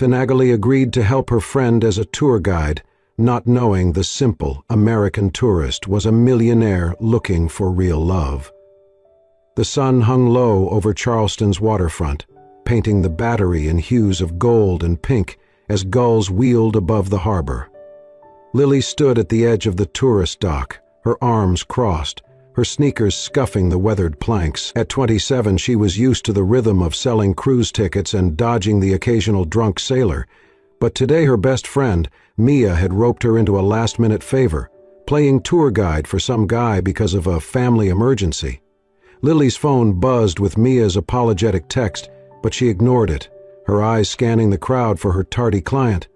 Finagly agreed to help her friend as a tour guide, not knowing the simple American tourist was a millionaire looking for real love. The sun hung low over Charleston's waterfront, painting the Battery in hues of gold and pink as gulls wheeled above the harbor. Lily stood at the edge of the tourist dock, her arms crossed, her sneakers scuffing the weathered planks. At 27, she was used to the rhythm of selling cruise tickets and dodging the occasional drunk sailor, but today her best friend, Mia, had roped her into a last-minute favor, playing tour guide for some guy because of a family emergency. Lily's phone buzzed with Mia's apologetic text, but she ignored it, her eyes scanning the crowd for her tardy client.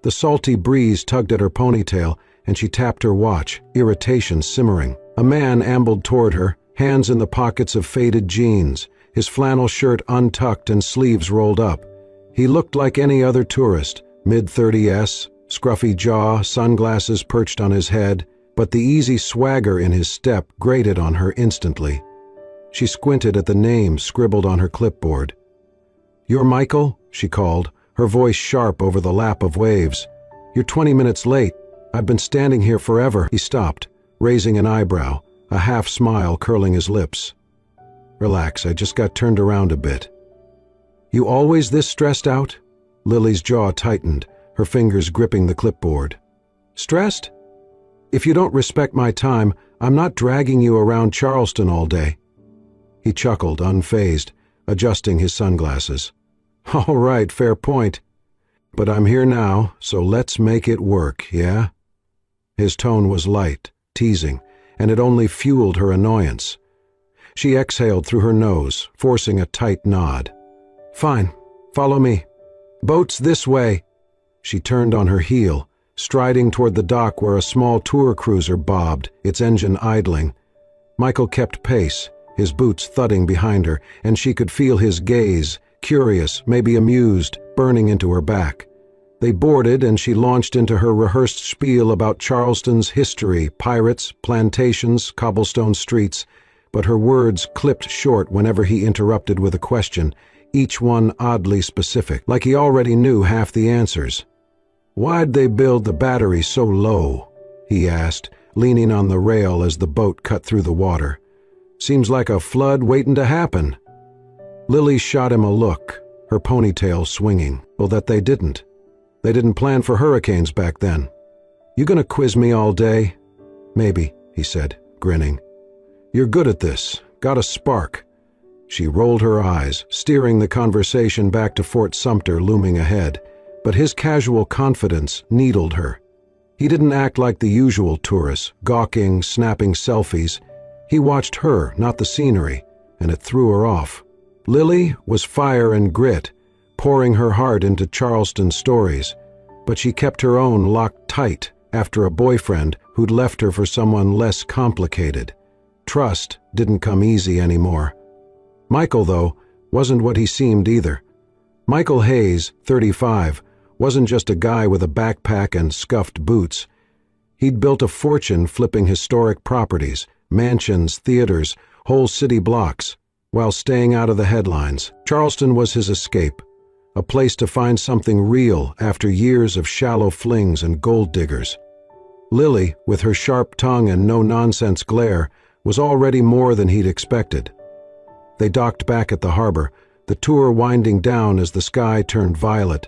The salty breeze tugged at her ponytail, and she tapped her watch, irritation simmering. A man ambled toward her, hands in the pockets of faded jeans, his flannel shirt untucked and sleeves rolled up. He looked like any other tourist, mid-30s, scruffy jaw, sunglasses perched on his head, but the easy swagger in his step grated on her instantly. She squinted at the name scribbled on her clipboard. "You're Michael?" she called, her voice sharp over the lap of waves. "You're 20 minutes late. I've been standing here forever." He stopped, raising an eyebrow, a half smile curling his lips. "Relax, I just got turned around a bit." "You always this stressed out?" Lily's jaw tightened, her fingers gripping the clipboard. "Stressed? If you don't respect my time, I'm not dragging you around Charleston all day." He chuckled, unfazed, adjusting his sunglasses. "All right, fair point. But I'm here now, so let's make it work, yeah?" His tone was light, teasing, and it only fueled her annoyance. She exhaled through her nose, forcing a tight nod. "Fine, follow me. Boat's this way." She turned on her heel, striding toward the dock where a small tour cruiser bobbed, its engine idling. Michael kept pace, his boots thudding behind her, and she could feel his gaze, curious, maybe amused, burning into her back. They boarded, and she launched into her rehearsed spiel about Charleston's history, pirates, plantations, cobblestone streets, but her words clipped short whenever he interrupted with a question, each one oddly specific, like he already knew half the answers. "Why'd they build the Battery so low?" he asked, leaning on the rail as the boat cut through the water. "Seems like a flood waiting to happen." Lily shot him a look, her ponytail swinging. Well, that they didn't. They didn't plan for hurricanes back then. "You gonna quiz me all day?" "Maybe," he said, grinning. "You're good at this. Got a spark." She rolled her eyes, steering the conversation back to Fort Sumter looming ahead, but his casual confidence needled her. He didn't act like the usual tourists, gawking, snapping selfies. He watched her, not the scenery, and it threw her off. Lily was fire and grit, pouring her heart into Charleston stories, but she kept her own locked tight after a boyfriend who'd left her for someone less complicated. Trust didn't come easy anymore. Michael, though, wasn't what he seemed either. Michael Hayes, 35, wasn't just a guy with a backpack and scuffed boots. He'd built a fortune flipping historic properties, mansions, theaters, whole city blocks, while staying out of the headlines. Charleston was his escape, a place to find something real after years of shallow flings and gold diggers. Lily, with her sharp tongue and no-nonsense glare, was already more than he'd expected. They docked back at the harbor, the tour winding down as the sky turned violet.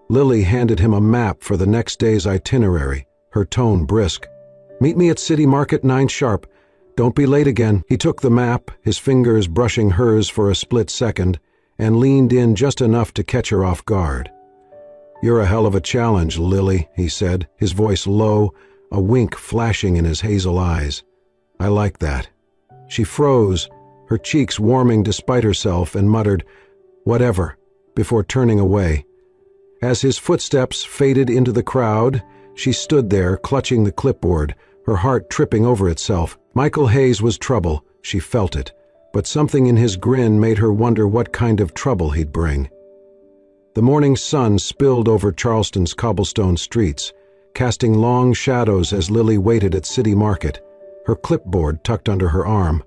Lily handed him a map for the next day's itinerary, her tone brisk. "Meet me at City Market 9 sharp. Don't be late again." He took the map, his fingers brushing hers for a split second, and leaned in just enough to catch her off guard. "You're a hell of a challenge, Lily," he said, his voice low, a wink flashing in his hazel eyes. "I like that." She froze, her cheeks warming despite herself, and muttered, "Whatever," before turning away. As his footsteps faded into the crowd, she stood there, clutching the clipboard, her heart tripping over itself. Michael Hayes was trouble, she felt it, but something in his grin made her wonder what kind of trouble he'd bring. The morning sun spilled over Charleston's cobblestone streets, casting long shadows as Lily waited at City Market, her clipboard tucked under her arm.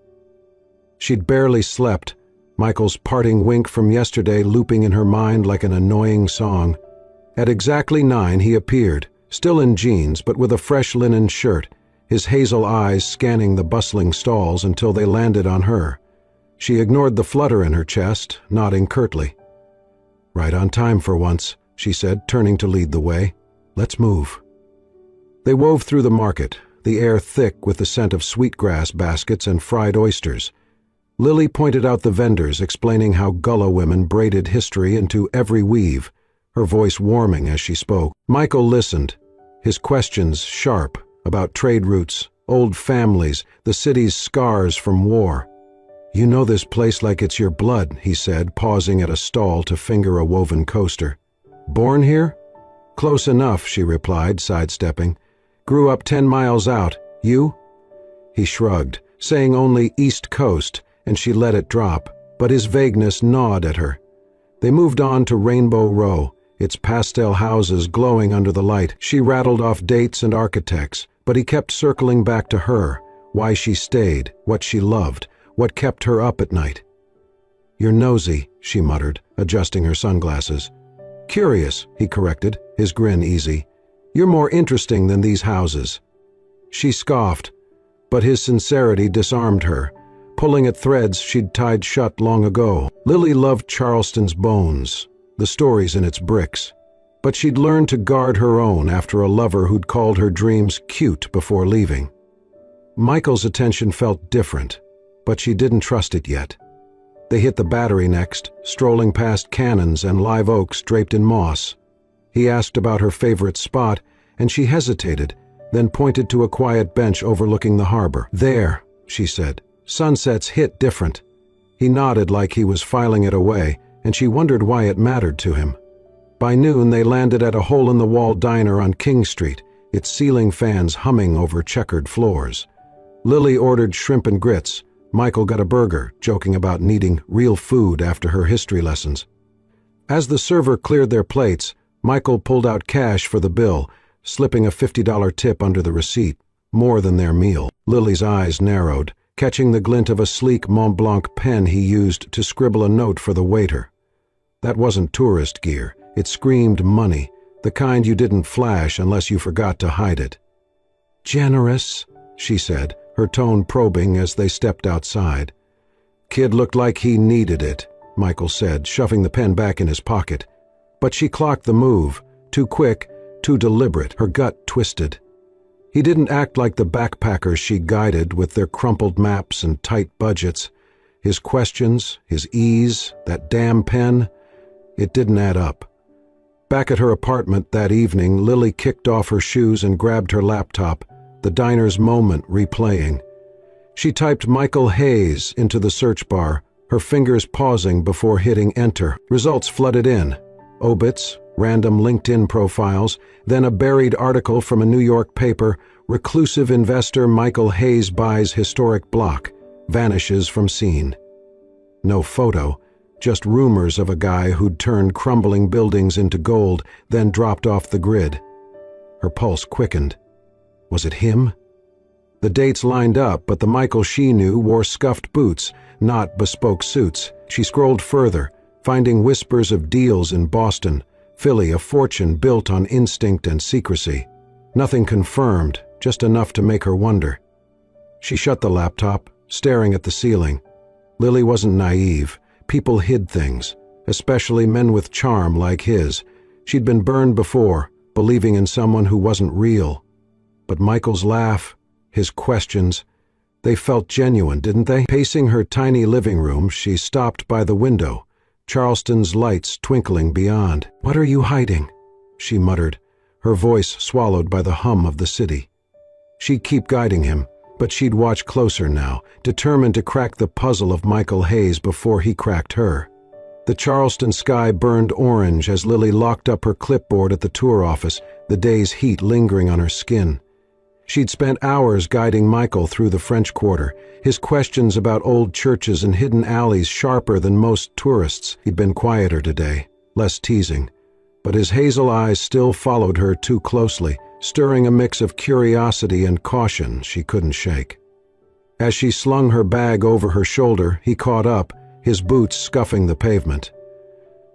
She'd barely slept, Michael's parting wink from yesterday looping in her mind like an annoying song. At exactly 9 he appeared, still in jeans but with a fresh linen shirt, his hazel eyes scanning the bustling stalls until they landed on her. She ignored the flutter in her chest, nodding curtly. "Right on time for once," she said, turning to lead the way. "Let's move." They wove through the market, the air thick with the scent of sweetgrass baskets and fried oysters. Lily pointed out the vendors, explaining how Gullah women braided history into every weave, her voice warming as she spoke. Michael listened, his questions sharp, about trade routes, old families, the city's scars from war. "You know this place like it's your blood," he said, pausing at a stall to finger a woven coaster. "Born here?" "Close enough," she replied, sidestepping. "Grew up 10 miles out. You?" He shrugged, saying only East Coast, and she let it drop, but his vagueness gnawed at her. They moved on to Rainbow Row, its pastel houses glowing under the light. She rattled off dates and architects, but he kept circling back to her, why she stayed, what she loved, what kept her up at night. "You're nosy," she muttered, adjusting her sunglasses. "Curious," he corrected, his grin easy. "You're more interesting than these houses." She scoffed, but his sincerity disarmed her, pulling at threads she'd tied shut long ago. Lily loved Charleston's bones, the stories in its bricks, but she'd learned to guard her own after a lover who'd called her dreams cute before leaving. Michael's attention felt different, but she didn't trust it yet. They hit the Battery next, strolling past cannons and live oaks draped in moss. He asked about her favorite spot, and she hesitated, then pointed to a quiet bench overlooking the harbor. "There," she said. "Sunsets hit different." He nodded like he was filing it away, and she wondered why it mattered to him. By noon they landed at a hole-in-the-wall diner on King Street, its ceiling fans humming over checkered floors. Lily ordered shrimp and grits. Michael got a burger, joking about needing real food after her history lessons. As the server cleared their plates, Michael pulled out cash for the bill, slipping a $50 tip under the receipt, more than their meal. Lily's eyes narrowed, catching the glint of a sleek Mont Blanc pen he used to scribble a note for the waiter. That wasn't tourist gear. It screamed money, the kind you didn't flash unless you forgot to hide it. "Generous," she said, her tone probing as they stepped outside. "Kid looked like he needed it," Michael said, shoving the pen back in his pocket. But she clocked the move, too quick, too deliberate, her gut twisted. He didn't act like the backpackers she guided with their crumpled maps and tight budgets. His questions, his ease, that damn pen, it didn't add up. Back at her apartment that evening, Lily kicked off her shoes and grabbed her laptop, the diner's moment replaying. She typed Michael Hayes into the search bar, her fingers pausing before hitting enter. Results flooded in. Obits, random LinkedIn profiles, then a buried article from a New York paper, reclusive investor Michael Hayes buys historic block, vanishes from scene. No photo, just rumors of a guy who'd turned crumbling buildings into gold, then dropped off the grid. Her pulse quickened. Was it him? The dates lined up, but the Michael she knew wore scuffed boots, not bespoke suits. She scrolled further, finding whispers of deals in Boston, Philly, a fortune built on instinct and secrecy. Nothing confirmed, just enough to make her wonder. She shut the laptop, staring at the ceiling. Lily wasn't naive. People hid things, especially men with charm like his. She'd been burned before, believing in someone who wasn't real. But Michael's laugh, his questions, they felt genuine, didn't they? Pacing her tiny living room, she stopped by the window, Charleston's lights twinkling beyond. "What are you hiding?" she muttered, her voice swallowed by the hum of the city. She'd keep guiding him, but she'd watch closer now, determined to crack the puzzle of Michael Hayes before he cracked her. The Charleston sky burned orange as Lily locked up her clipboard at the tour office, the day's heat lingering on her skin. She'd spent hours guiding Michael through the French Quarter, his questions about old churches and hidden alleys sharper than most tourists. He'd been quieter today, less teasing, but his hazel eyes still followed her too closely, stirring a mix of curiosity and caution she couldn't shake. As she slung her bag over her shoulder, he caught up, his boots scuffing the pavement.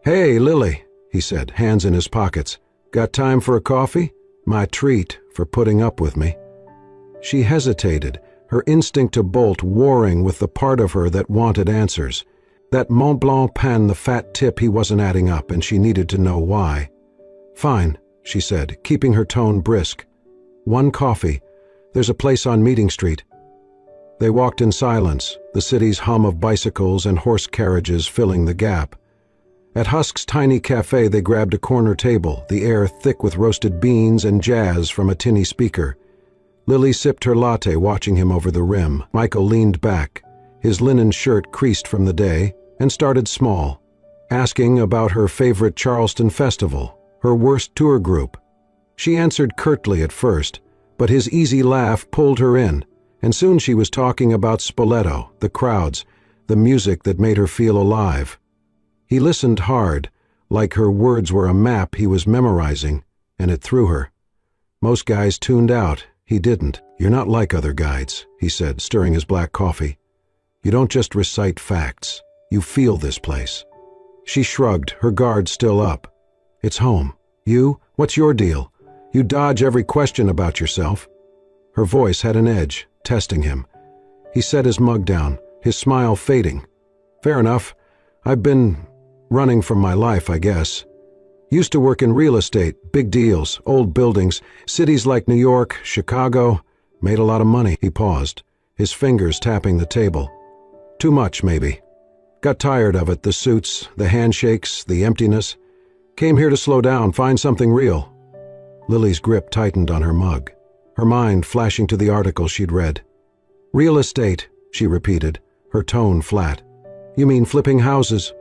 "Hey, Lily," he said, hands in his pockets. Got time for a coffee? My treat for putting up with me." She hesitated, her instinct to bolt warring with the part of her that wanted answers. That Mont Blanc pen, the fat tip, he wasn't adding up, and she needed to know why. "Fine," she said, keeping her tone brisk. "One coffee. There's a place on Meeting Street." They walked in silence, the city's hum of bicycles and horse carriages filling the gap. At Husk's tiny cafe they grabbed a corner table, the air thick with roasted beans and jazz from a tinny speaker. Lily sipped her latte, watching him over the rim. Michael leaned back, his linen shirt creased from the day, and started small, asking about her favorite Charleston festival, her worst tour group. She answered curtly at first, but his easy laugh pulled her in, and soon she was talking about Spoleto, the crowds, the music that made her feel alive. He listened hard, like her words were a map he was memorizing, and it threw her. Most guys tuned out. He didn't. "You're not like other guides," he said, stirring his black coffee. "You don't just recite facts. You feel this place." She shrugged, her guard still up. "It's home. You? What's your deal? You dodge every question about yourself." Her voice had an edge, testing him. He set his mug down, his smile fading. "Fair enough. I've been running from my life, I guess. Used to work in real estate, big deals, old buildings, cities like New York, Chicago. Made a lot of money." He paused, his fingers tapping the table. "Too much, maybe. Got tired of it, the suits, the handshakes, the emptiness. Came here to slow down, find something real." Lily's grip tightened on her mug, her mind flashing to the article she'd read. "Real estate," she repeated, her tone flat. "You mean flipping houses?"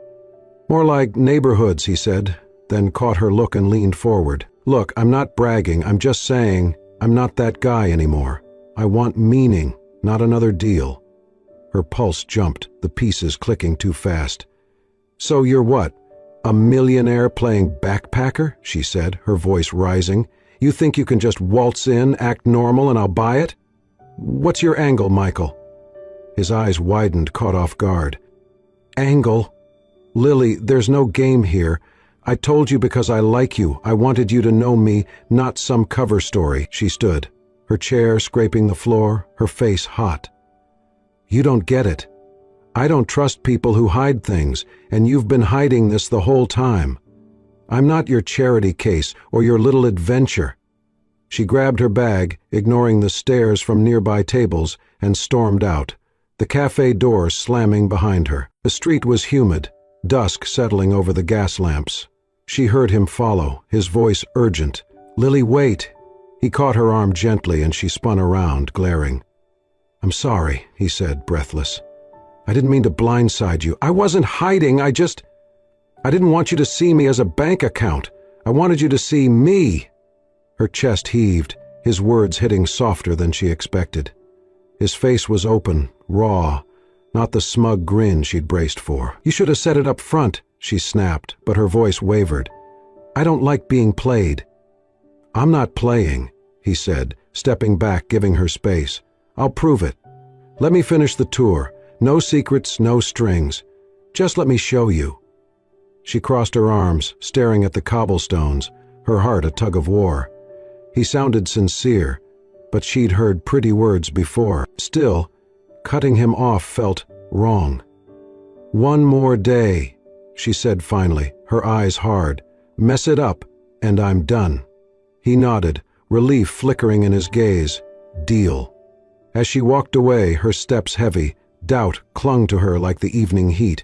"More like neighborhoods," he said, then caught her look and leaned forward. "Look, I'm not bragging, I'm just saying I'm not that guy anymore. I want meaning, not another deal." Her pulse jumped, the pieces clicking too fast. "So you're what? A millionaire playing backpacker?" she said, her voice rising. "You think you can just waltz in, act normal, and I'll buy it? What's your angle, Michael?" His eyes widened, caught off guard. "Angle? Lily, there's no game here. I told you because I like you. I wanted you to know me, not some cover story." She stood, her chair scraping the floor, her face hot. "You don't get it. I don't trust people who hide things, and you've been hiding this the whole time. I'm not your charity case or your little adventure." She grabbed her bag, ignoring the stares from nearby tables, and stormed out, the cafe door slamming behind her. The street was humid, dusk settling over the gas lamps. She heard him follow, his voice urgent. "Lily, wait." He caught her arm gently and she spun around, glaring. "I'm sorry," he said, breathless. "I didn't mean to blindside you. I wasn't hiding, I didn't want you to see me as a bank account. I wanted you to see me." Her chest heaved, his words hitting softer than she expected. His face was open, raw, not the smug grin she'd braced for. "You should have said it up front," she snapped, but her voice wavered. "I don't like being played." "I'm not playing," he said, stepping back, giving her space. "I'll prove it. Let me finish the tour. No secrets, no strings. Just let me show you." She crossed her arms, staring at the cobblestones, her heart a tug of war. He sounded sincere, but she'd heard pretty words before. Still, cutting him off felt wrong. "One more day," she said finally, her eyes hard. "Mess it up, and I'm done." He nodded, relief flickering in his gaze. Deal. As she walked away, her steps heavy, doubt clung to her like the evening heat.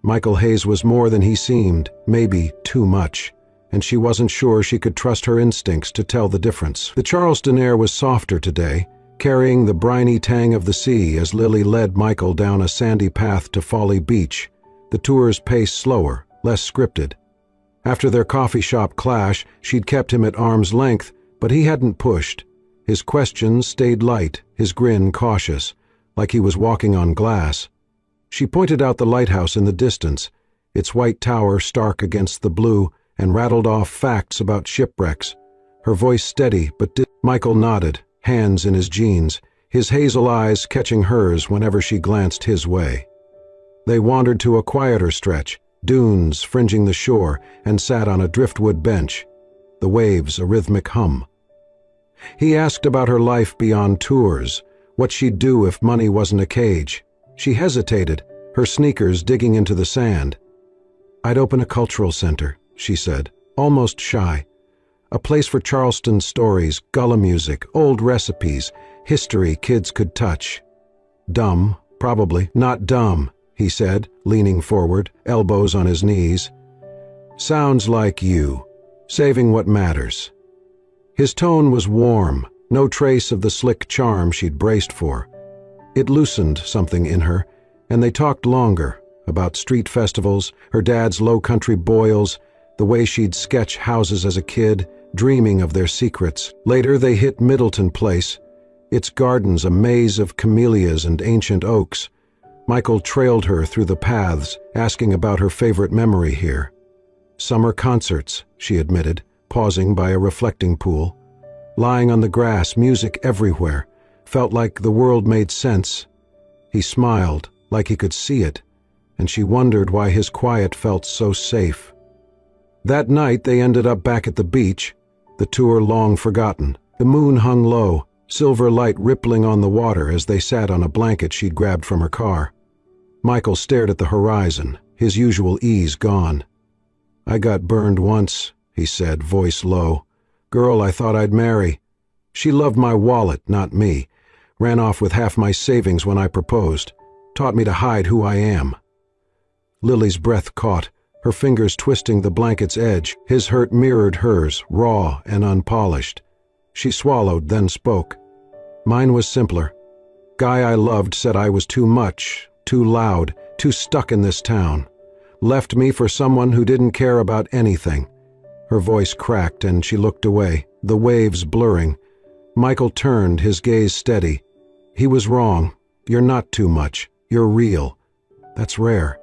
Michael Hayes was more than he seemed, maybe too much, and she wasn't sure she could trust her instincts to tell the difference. The Charleston air was softer today, carrying the briny tang of the sea as Lily led Michael down a sandy path to Folly Beach, the tour's pace slower, less scripted. After their coffee shop clash, she'd kept him at arm's length, but he hadn't pushed. His questions stayed light, his grin cautious, like he was walking on glass. She pointed out the lighthouse in the distance, its white tower stark against the blue, and rattled off facts about shipwrecks. Her voice steady, but Michael nodded, hands in his jeans, his hazel eyes catching hers whenever she glanced his way. They wandered to a quieter stretch, dunes fringing the shore, and sat on a driftwood bench. the waves a rhythmic hum. He asked about her life beyond tours, what she'd do if money wasn't a cage. She hesitated, her sneakers digging into the sand. "I'd open a cultural center," she said, almost shy. "A place for Charleston stories, gullah music, old recipes, history kids could touch." "Dumb, probably." "Not dumb," he said, leaning forward, elbows on his knees. "Sounds like you, saving what matters." His tone was warm, no trace of the slick charm she'd braced for. It loosened something in her, and they talked longer, about street festivals, her dad's low-country boils, the way she'd sketch houses as a kid, dreaming of their secrets. Later they hit Middleton Place, its gardens a maze of camellias and ancient oaks. Michael trailed her through the paths, asking about her favorite memory here. "Summer concerts," she admitted, pausing by a reflecting pool. Lying on the grass, music everywhere, felt like the world made sense. He smiled, like he could see it, and she wondered why his quiet felt so safe. That night they ended up back at the beach, the tour long forgotten. The moon hung low, silver light rippling on the water as they sat on a blanket she'd grabbed from her car. Michael stared at the horizon, his usual ease gone. "I got burned once," he said, voice low. "Girl I thought I'd marry. She loved my wallet, not me. Ran off with half my savings when I proposed. Taught me to hide who I am." Lily's breath caught, her fingers twisting the blanket's edge. His hurt mirrored hers, raw and unpolished. She swallowed, then spoke. "Mine was simpler. Guy I loved said I was too much, too loud, too stuck in this town. Left me for someone who didn't care about anything." Her voice cracked and she looked away, the waves blurring. Michael turned, his gaze steady. "He was wrong. You're not too much. You're real. That's rare."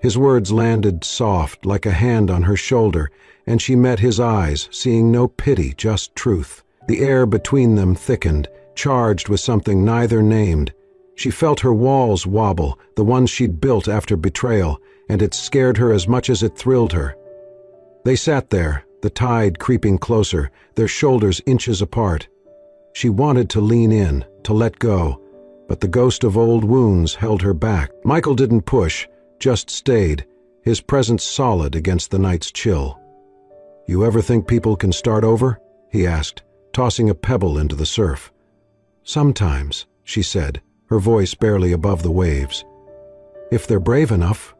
His words landed soft, like a hand on her shoulder, and she met his eyes, seeing no pity, just truth. The air between them thickened, charged with something neither named. She felt her walls wobble, the ones she'd built after betrayal, and it scared her as much as it thrilled her. They sat there, the tide creeping closer, their shoulders inches apart. She wanted to lean in, to let go, but the ghost of old wounds held her back. Michael didn't push, just stayed, his presence solid against the night's chill. "You ever think people can start over?" he asked, tossing a pebble into the surf. "Sometimes," she said, her voice barely above the waves. "If they're brave enough."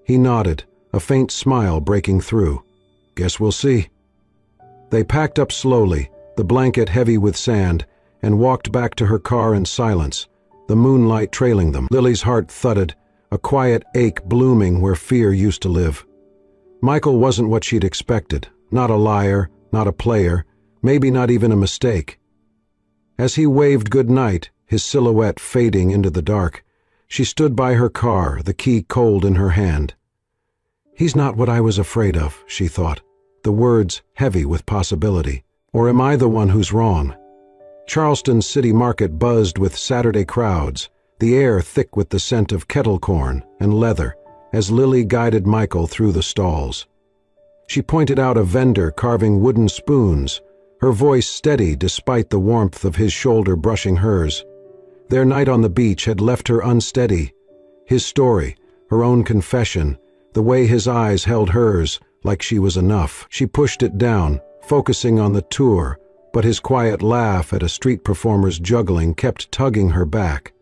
He nodded, a faint smile breaking through. "Guess we'll see." They packed up slowly, the blanket heavy with sand, and walked back to her car in silence, the moonlight trailing them. Lily's heart thudded, a quiet ache blooming where fear used to live. Michael wasn't what she'd expected, not a liar, not a player, maybe not even a mistake. As he waved goodnight, his silhouette fading into the dark, she stood by her car, the key cold in her hand. "He's not what I was afraid of," she thought, the words heavy with possibility. Or am I the one who's wrong? Charleston's city market buzzed with Saturday crowds, the air thick with the scent of kettle corn and leather, as Lily guided Michael through the stalls. She pointed out a vendor carving wooden spoons, her voice steady despite the warmth of his shoulder brushing hers. Their night on the beach had left her unsteady. His story, her own confession, the way his eyes held hers, like she was enough. She pushed it down, focusing on the tour, but his quiet laugh at a street performer's juggling kept tugging her back.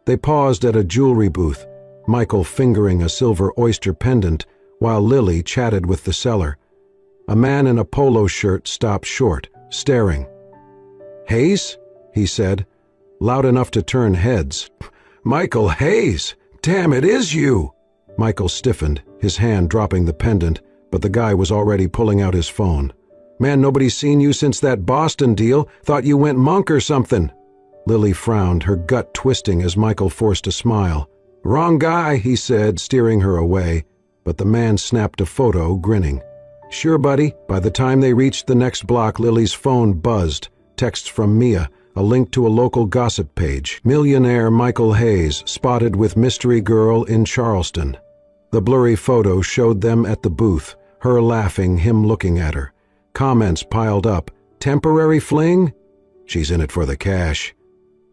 They paused at a jewelry booth, Michael fingering a silver oyster pendant while Lily chatted with the seller. A man in a polo shirt stopped short, staring. "Hayes?" he said, loud enough to turn heads. "Michael Hayes! Damn, it is you!" Michael stiffened, his hand dropping the pendant, but the guy was already pulling out his phone. "Man, nobody's seen you since that Boston deal. Thought you went monk or something." Lily frowned, her gut twisting as Michael forced a smile. "Wrong guy," he said, steering her away, but the man snapped a photo, grinning. "Sure, buddy." By the time they reached the next block, Lily's phone buzzed. Texts from Mia, a link to a local gossip page. Millionaire Michael Hayes spotted with mystery girl in Charleston. The blurry photo showed them at the booth, her laughing, him looking at her. Comments piled up. Temporary fling? She's in it for the cash.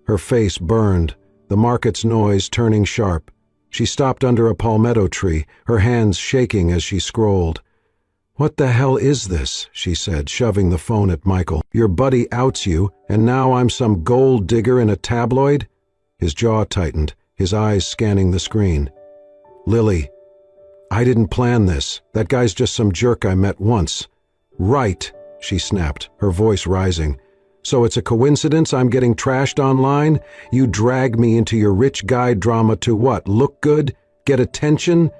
Her face burned, the market's noise turning sharp. She stopped under a palmetto tree, her hands shaking as she scrolled. "What the hell is this?" she said, shoving the phone at Michael. "Your buddy outs you, and now I'm some gold digger in a tabloid?" His jaw tightened, his eyes scanning the screen. "Lily, I didn't plan this. That guy's just some jerk I met once." "Right," she snapped, her voice rising. "So it's a coincidence I'm getting trashed online? You drag me into your rich guy drama to what, look good? Get attention?"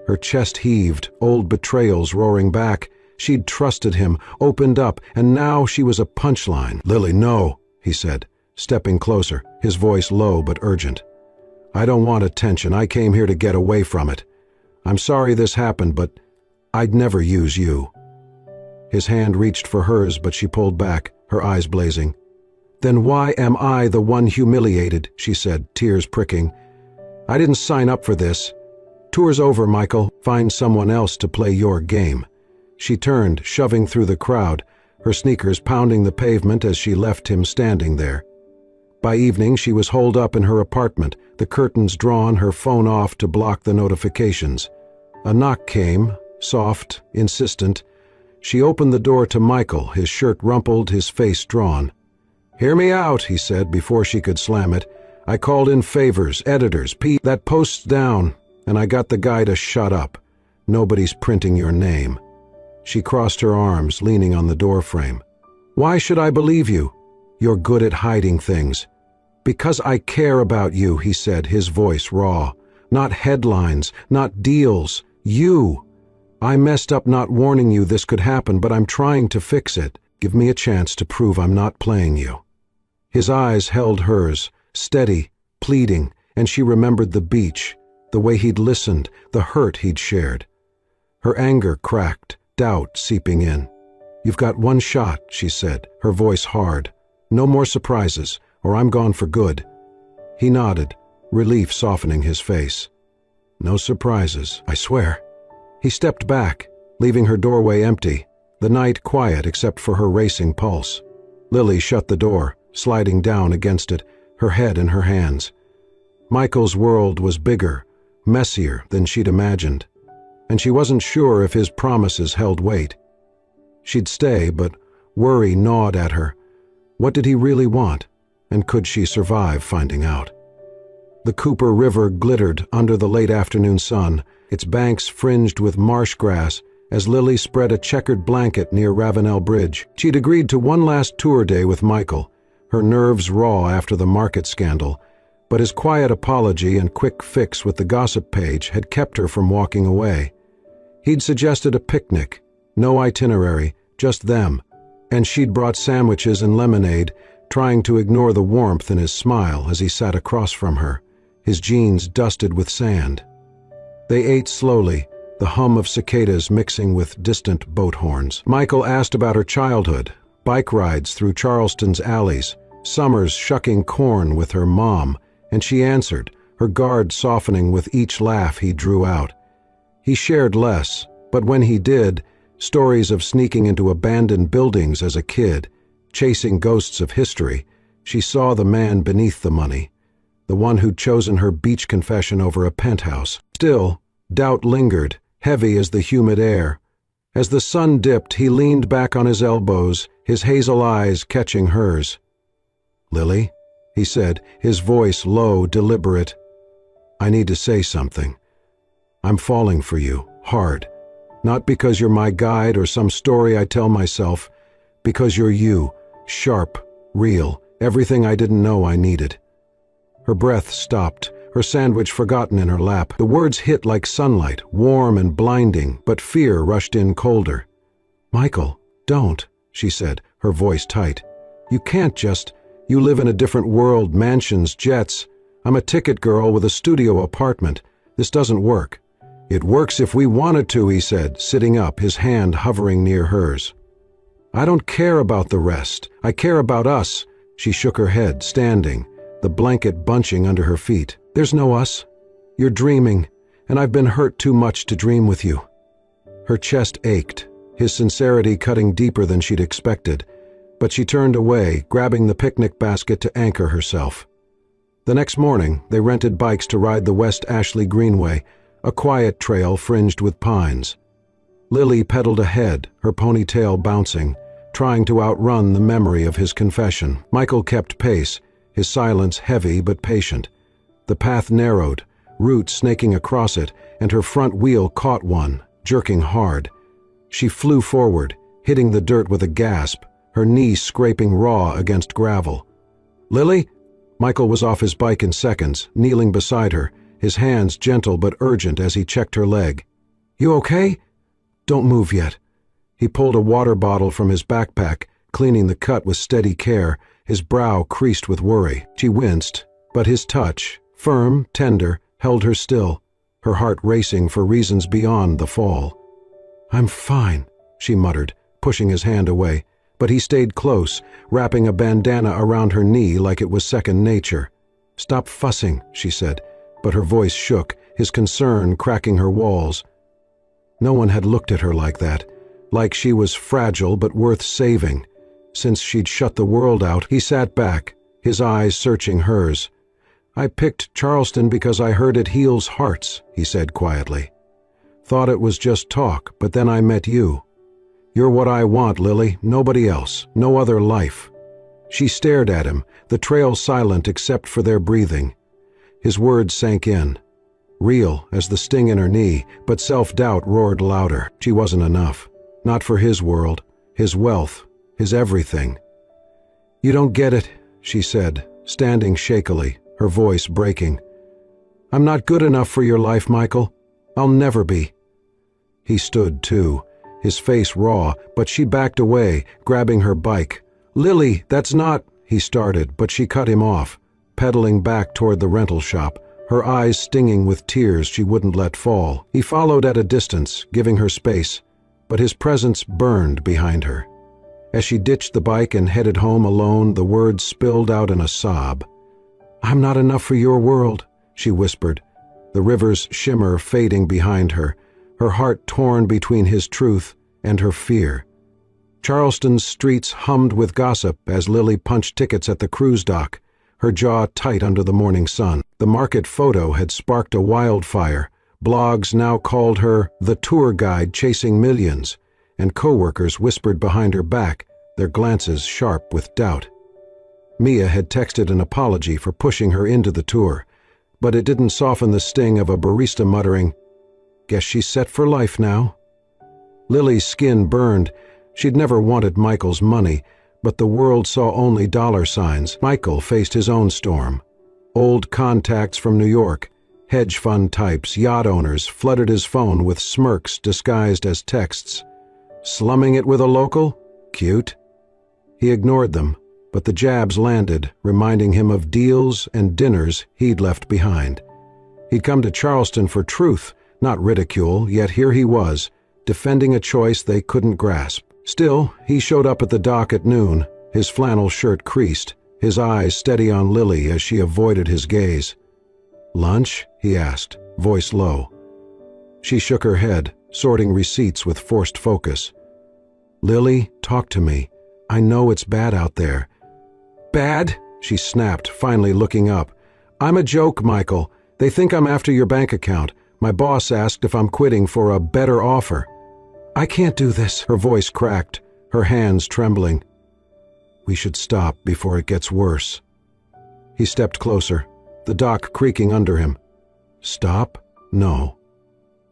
Her chest heaved, old betrayals roaring back. She'd trusted him, opened up, and now she was a punchline. "Lily, no," he said, stepping closer, his voice low but urgent. "I don't want attention. I came here to get away from it. I'm sorry this happened, but I'd never use you." His hand reached for hers, but she pulled back, her eyes blazing. "Then why am I the one humiliated?" she said, tears pricking. "I didn't sign up for this. Tour's over, Michael. Find someone else to play your game." She turned, shoving through the crowd, her sneakers pounding the pavement as she left him standing there. By evening, she was holed up in her apartment, the curtains drawn, her phone off to block the notifications. A knock came, soft, insistent. She opened the door to Michael, his shirt rumpled, his face drawn. "Hear me out," he said before she could slam it. "I called in favors, editors, that post's down, and I got the guy to shut up. Nobody's printing your name." She crossed her arms, leaning on the doorframe. "Why should I believe you? You're good at hiding things." "Because I care about you," he said, his voice raw. "Not headlines, not deals. You. I messed up not warning you this could happen, but I'm trying to fix it. Give me a chance to prove I'm not playing you." His eyes held hers, steady, pleading, and she remembered the beach, the way he'd listened, the hurt he'd shared. Her anger cracked, doubt seeping in. "You've got one shot," she said, her voice hard. "No more surprises, or I'm gone for good." He nodded, relief softening his face. "No surprises, I swear." He stepped back, leaving her doorway empty, the night quiet except for her racing pulse. Lily shut the door, sliding down against it, her head in her hands. Michael's world was bigger, messier than she'd imagined, and she wasn't sure if his promises held weight. She'd stay, but worry gnawed at her. What did he really want, and could she survive finding out? The Cooper River glittered under the late afternoon sun, its banks fringed with marsh grass, as Lily spread a checkered blanket near Ravenel Bridge. She'd agreed to one last tour day with Michael, her nerves raw after the market scandal, but his quiet apology and quick fix with the gossip page had kept her from walking away. He'd suggested a picnic, no itinerary, just them, and she'd brought sandwiches and lemonade, trying to ignore the warmth in his smile as he sat across from her, his jeans dusted with sand. They ate slowly, the hum of cicadas mixing with distant boat horns. Michael asked about her childhood, bike rides through Charleston's alleys, summers shucking corn with her mom, and she answered, her guard softening with each laugh he drew out. He shared less, but when he did, stories of sneaking into abandoned buildings as a kid, chasing ghosts of history, she saw the man beneath the money, the one who'd chosen her beach confession over a penthouse. Still, doubt lingered, heavy as the humid air. As the sun dipped, he leaned back on his elbows, his hazel eyes catching hers. "Lily," he said, his voice low, deliberate. "I need to say something. I'm falling for you, hard. Not because you're my guide or some story I tell myself, because you're you, sharp, real, everything I didn't know I needed." Her breath stopped, her sandwich forgotten in her lap. The words hit like sunlight, warm and blinding, but fear rushed in colder. "Michael, don't," she said, her voice tight. "You can't just. You live in a different world, mansions, jets. I'm a ticket girl with a studio apartment. This doesn't work." "It works if we wanted to," he said, sitting up, his hand hovering near hers. "I don't care about the rest. I care about us." She shook her head, standing, the blanket bunching under her feet. "There's no us. You're dreaming, and I've been hurt too much to dream with you." Her chest ached, his sincerity cutting deeper than she'd expected, but she turned away, grabbing the picnic basket to anchor herself. The next morning, they rented bikes to ride the West Ashley Greenway, a quiet trail fringed with pines. Lily pedaled ahead, her ponytail bouncing, trying to outrun the memory of his confession. Michael kept pace, his silence heavy but patient. The path narrowed, roots snaking across it, and her front wheel caught one, jerking hard. She flew forward, hitting the dirt with a gasp, her knee scraping raw against gravel. "Lily?" Michael was off his bike in seconds, kneeling beside her, his hands gentle but urgent as he checked her leg. "You okay? Don't move yet." He pulled a water bottle from his backpack, cleaning the cut with steady care, his brow creased with worry. She winced, but his touch, firm, tender, held her still, her heart racing for reasons beyond the fall. "I'm fine," she muttered, pushing his hand away, but he stayed close, wrapping a bandana around her knee like it was second nature. "Stop fussing," she said, but her voice shook, his concern cracking her walls. No one had looked at her like that, like she was fragile but worth saving. Since she'd shut the world out, he sat back, his eyes searching hers. "I picked Charleston because I heard it heals hearts," he said quietly. "Thought it was just talk, but then I met you. You're what I want, Lily, nobody else, no other life." She stared at him, the trail silent except for their breathing. His words sank in, real as the sting in her knee, but self-doubt roared louder. She wasn't enough. Not for his world, his wealth, his everything. "You don't get it," she said, standing shakily, her voice breaking. "I'm not good enough for your life, Michael. I'll never be." He stood too, his face raw, but she backed away, grabbing her bike. "Lily, that's not—" he started, but she cut him off, pedaling back toward the rental shop, her eyes stinging with tears she wouldn't let fall. He followed at a distance, giving her space, but his presence burned behind her. As she ditched the bike and headed home alone, the words spilled out in a sob. "I'm not enough for your world," she whispered, the river's shimmer fading behind her, her heart torn between his truth and her fear. Charleston's streets hummed with gossip as Lily punched tickets at the cruise dock, her jaw tight under the morning sun. The market photo had sparked a wildfire. Blogs now called her the tour guide chasing millions, and coworkers whispered behind her back, their glances sharp with doubt. Mia had texted an apology for pushing her into the tour, but it didn't soften the sting of a barista muttering, "Guess she's set for life now." Lily's skin burned. She'd never wanted Michael's money, but the world saw only dollar signs. Michael faced his own storm. Old contacts from New York, hedge fund types, yacht owners flooded his phone with smirks disguised as texts. Slumming it with a local? Cute. He ignored them, but the jabs landed, reminding him of deals and dinners he'd left behind. He'd come to Charleston for truth, not ridicule, yet here he was, defending a choice they couldn't grasp. Still, he showed up at the dock at noon, his flannel shirt creased, his eyes steady on Lily as she avoided his gaze. "Lunch?" he asked, voice low. She shook her head, sorting receipts with forced focus. "Lily, talk to me. I know it's bad out there." "Bad?" she snapped, finally looking up. "I'm a joke, Michael. They think I'm after your bank account. My boss asked if I'm quitting for a better offer." "I can't do this," her voice cracked, her hands trembling. "We should stop before it gets worse." He stepped closer, the dock creaking under him. "Stop? No.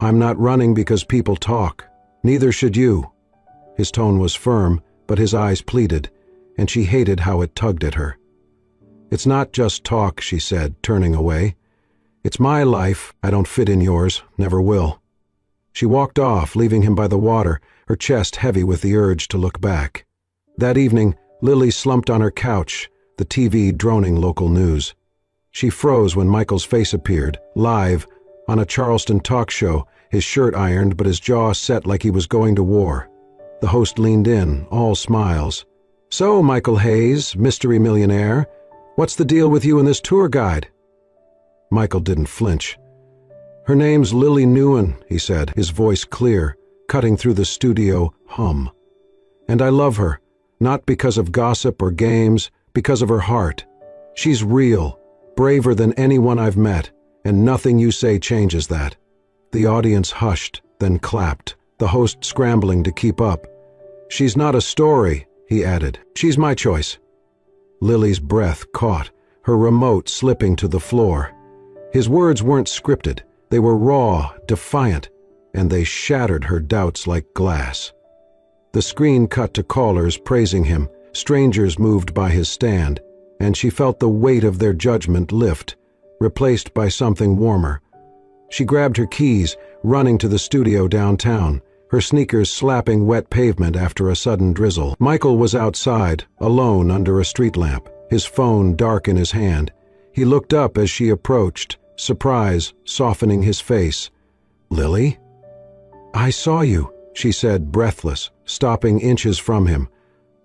I'm not running because people talk. Neither should you." His tone was firm, but his eyes pleaded, and she hated how it tugged at her. "It's not just talk," she said, turning away. "It's my life. I don't fit in yours, never will." She walked off, leaving him by the water, her chest heavy with the urge to look back. That evening, Lily slumped on her couch, the TV droning local news. She froze when Michael's face appeared, live, on a Charleston talk show, his shirt ironed but his jaw set like he was going to war. The host leaned in, all smiles. "So, Michael Hayes, mystery millionaire, what's the deal with you and this tour guide?" Michael didn't flinch. "Her name's Lily Newen," he said, his voice clear, cutting through the studio hum. And I love her, not because of gossip or games, because of her heart. She's real, braver than anyone I've met, and nothing you say changes that." The audience hushed, then clapped, the host scrambling to keep up. "She's not a story," he added. "She's my choice." Lily's breath caught, her remote slipping to the floor. His words weren't scripted. They were raw, defiant, and they shattered her doubts like glass. The screen cut to callers praising him, strangers moved by his stand, and she felt the weight of their judgment lift, replaced by something warmer. She grabbed her keys, running to the studio downtown, her sneakers slapping wet pavement after a sudden drizzle. Michael was outside, alone under a street lamp, his phone dark in his hand. He looked up as she approached, surprise softening his face. "Lily?" "I saw you," she said, breathless, stopping inches from him.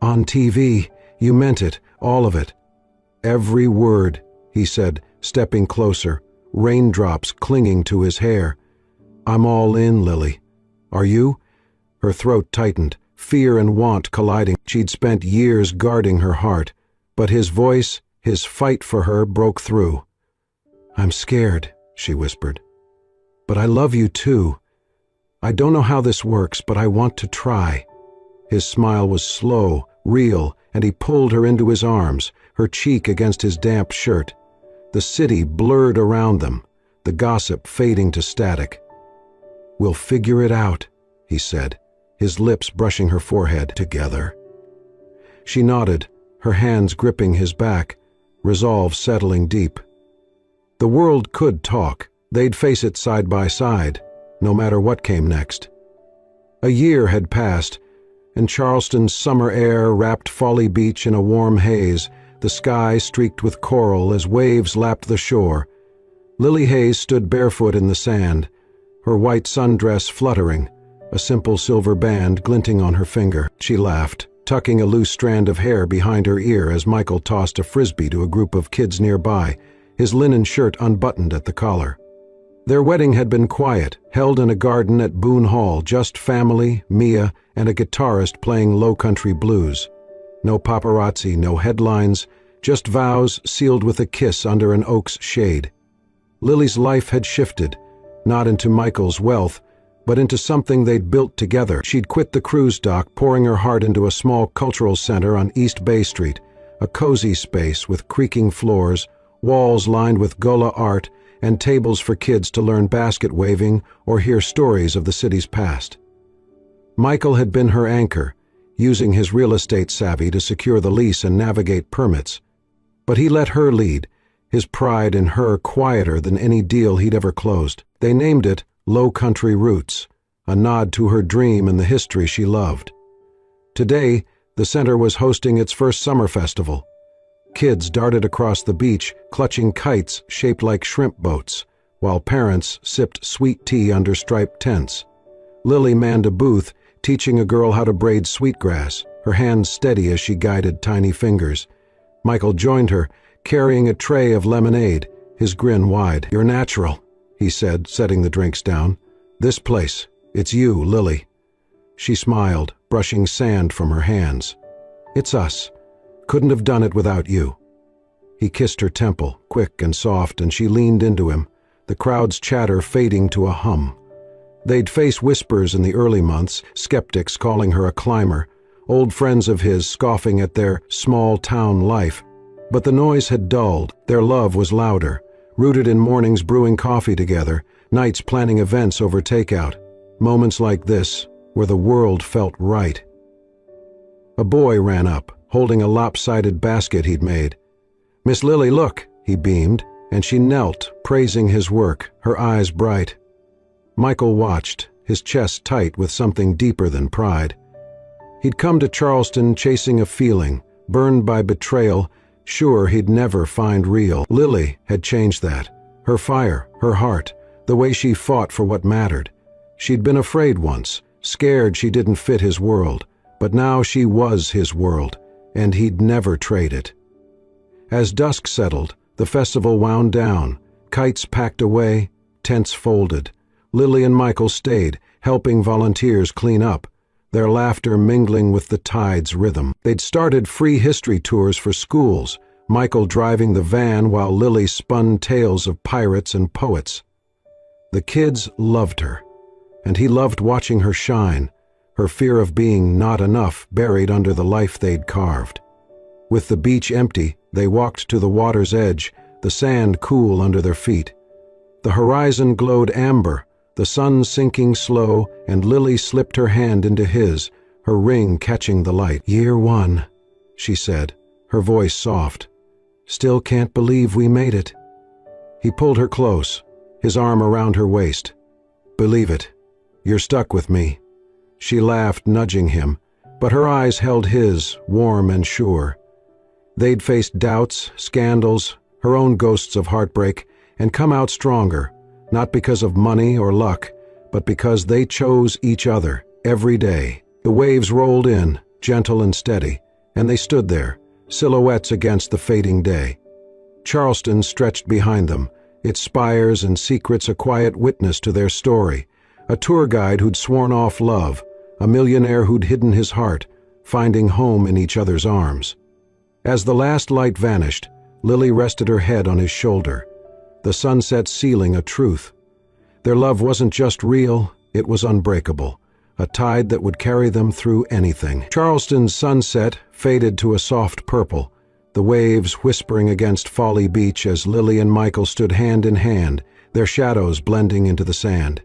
"On TV. You meant it, all of it." "Every word," he said, stepping closer, raindrops clinging to his hair. "I'm all in, Lily. Are you?" Her throat tightened, fear and want colliding. She'd spent years guarding her heart, but his voice, his fight for her, broke through. "I'm scared," she whispered. "But I love you too. I don't know how this works, but I want to try." His smile was slow, real, and he pulled her into his arms, her cheek against his damp shirt. The city blurred around them, the gossip fading to static. "We'll figure it out," he said, his lips brushing her forehead together. She nodded, her hands gripping his back, resolve settling deep. The world could talk. They'd face it side by side, no matter what came next. A year had passed, and Charleston's summer air wrapped Folly Beach in a warm haze, the sky streaked with coral as waves lapped the shore. Lily Hayes stood barefoot in the sand, her white sundress fluttering, a simple silver band glinting on her finger. She laughed, tucking a loose strand of hair behind her ear as Michael tossed a frisbee to a group of kids nearby, his linen shirt unbuttoned at the collar. Their wedding had been quiet, held in a garden at Boone Hall, just family, Mia, and a guitarist playing low-country blues. No paparazzi, no headlines, just vows sealed with a kiss under an oak's shade. Lily's life had shifted, not into Michael's wealth, but into something they'd built together. She'd quit the cruise dock, pouring her heart into a small cultural center on East Bay Street, a cozy space with creaking floors, walls lined with Gola art, and tables for kids to learn basket waving or hear stories of the city's past. Michael had been her anchor, using his real estate savvy to secure the lease and navigate permits. But he let her lead, his pride in her quieter than any deal he'd ever closed. They named it Low Country Roots, a nod to her dream and the history she loved. Today, the center was hosting its first summer festival. Kids darted across the beach, clutching kites shaped like shrimp boats, while parents sipped sweet tea under striped tents. Lily manned a booth, teaching a girl how to braid sweetgrass, her hands steady as she guided tiny fingers. Michael joined her, carrying a tray of lemonade, his grin wide. "You're natural," he said, setting the drinks down. "This place, it's you, Lily." She smiled, brushing sand from her hands. "It's us. Couldn't have done it without you." He kissed her temple, quick and soft, and she leaned into him, the crowd's chatter fading to a hum. They'd face whispers in the early months, skeptics calling her a climber, old friends of his scoffing at their small-town life. But the noise had dulled, their love was louder, rooted in mornings brewing coffee together, nights planning events over takeout, moments like this, where the world felt right. A boy ran up, holding a lopsided basket he'd made. "Miss Lily, look," he beamed, and she knelt, praising his work, her eyes bright. Michael watched, his chest tight with something deeper than pride. He'd come to Charleston chasing a feeling, burned by betrayal, sure he'd never find real. Lily had changed that. Her fire, her heart, the way she fought for what mattered. She'd been afraid once, scared she didn't fit his world, but now she was his world, and he'd never trade it. As dusk settled, the festival wound down, kites packed away, tents folded. Lily and Michael stayed, helping volunteers clean up, their laughter mingling with the tide's rhythm. They'd started free history tours for schools, Michael driving the van while Lily spun tales of pirates and poets. The kids loved her, and he loved watching her shine, her fear of being not enough buried under the life they'd carved. With the beach empty, they walked to the water's edge, the sand cool under their feet. The horizon glowed amber, the sun sinking slow, and Lily slipped her hand into his, her ring catching the light. "Year 1, she said, her voice soft. "Still can't believe we made it." He pulled her close, his arm around her waist. "Believe it. You're stuck with me." She laughed, nudging him, but her eyes held his, warm and sure. They'd faced doubts, scandals, her own ghosts of heartbreak, and come out stronger, not because of money or luck, but because they chose each other every day. The waves rolled in, gentle and steady, and they stood there, silhouettes against the fading day. Charleston stretched behind them, its spires and secrets a quiet witness to their story, a tour guide who'd sworn off love, a millionaire who'd hidden his heart, finding home in each other's arms. As the last light vanished, Lily rested her head on his shoulder, the sunset sealing a truth. Their love wasn't just real, it was unbreakable, a tide that would carry them through anything. Charleston's sunset faded to a soft purple, the waves whispering against Folly Beach as Lily and Michael stood hand in hand, their shadows blending into the sand.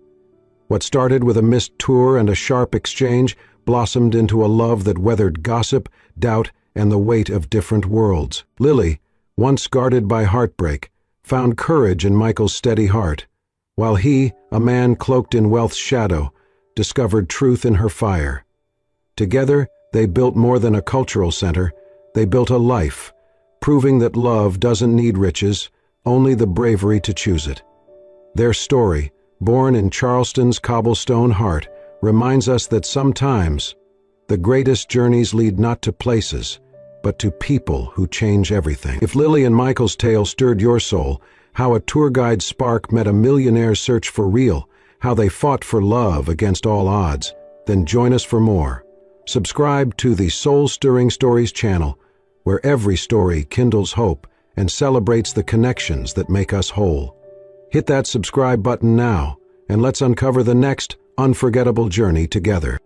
What started with a missed tour and a sharp exchange blossomed into a love that weathered gossip, doubt, and the weight of different worlds. Lily, once guarded by heartbreak, found courage in Michael's steady heart, while he, a man cloaked in wealth's shadow, discovered truth in her fire. Together, they built more than a cultural center, they built a life, proving that love doesn't need riches, only the bravery to choose it. Their story, born in Charleston's cobblestone heart, reminds us that sometimes the greatest journeys lead not to places, but to people who change everything. If Lily and Michael's tale stirred your soul, how a tour guide spark met a millionaire's search for real, how they fought for love against all odds, then join us for more. Subscribe to the Soul Stirring Stories channel, where every story kindles hope and celebrates the connections that make us whole. Hit that subscribe button now, and let's uncover the next unforgettable journey together.